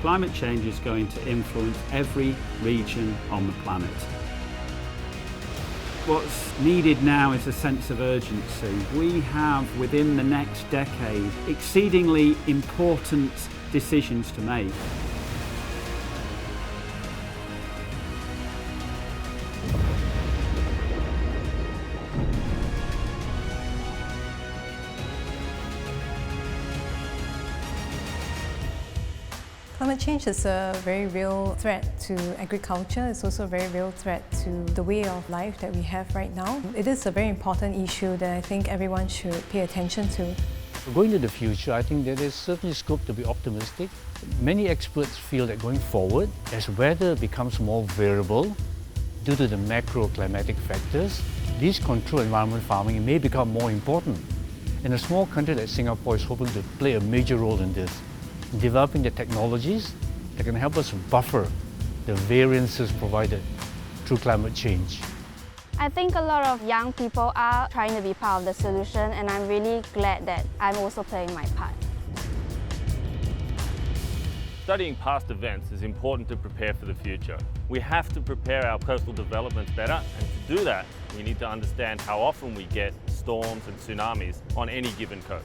Climate change is going to influence every region on the planet. What's needed now is a sense of urgency. We have, within the next decade, exceedingly important decisions to make. Climate change is a very real threat to agriculture. It's also a very real threat to the way of life that we have right now. It is a very important issue that I think everyone should pay attention to. Going to the future, I think there is certainly scope to be optimistic. Many experts feel that going forward, as weather becomes more variable due to the macro-climatic factors, these control environment farming may become more important. And a small country like Singapore is hoping to play a major role in this, developing the technologies that can help us buffer the variances provided through climate change. I think a lot of young people are trying to be part of the solution, and I'm really glad that I'm also playing my part. Studying past events is important to prepare for the future. We have to prepare our coastal developments better, and to do that, we need to understand how often we get storms and tsunamis on any given coast.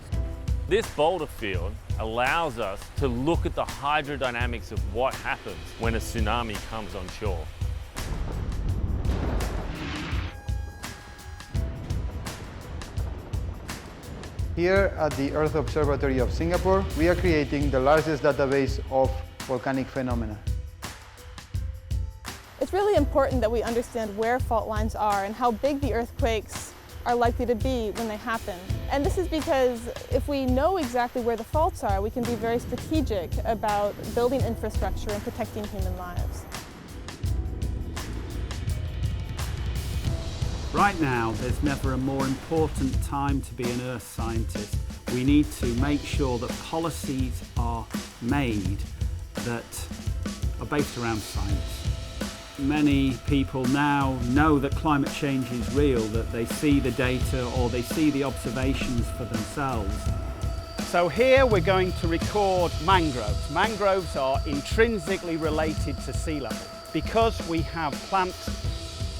This boulder field allows us to look at the hydrodynamics of what happens when a tsunami comes on shore. Here at the Earth Observatory of Singapore, we are creating the largest database of volcanic phenomena. It's really important that we understand where fault lines are and how big the earthquakes are likely to be when they happen. And this is because if we know exactly where the faults are, we can be very strategic about building infrastructure and protecting human lives. Right now, there's never a more important time to be an Earth scientist. We need to make sure that policies are made that are based around science. Many people now know that climate change is real, that they see the data or they see the observations for themselves. So here we're going to record mangroves. Mangroves are intrinsically related to sea level. Because we have plant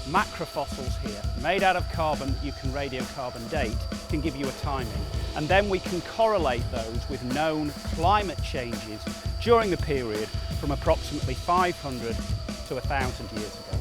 macrofossils here, made out of carbon that you can radiocarbon date, can give you a timing. And then we can correlate those with known climate changes during the period from approximately 500 to 1,000 years ago.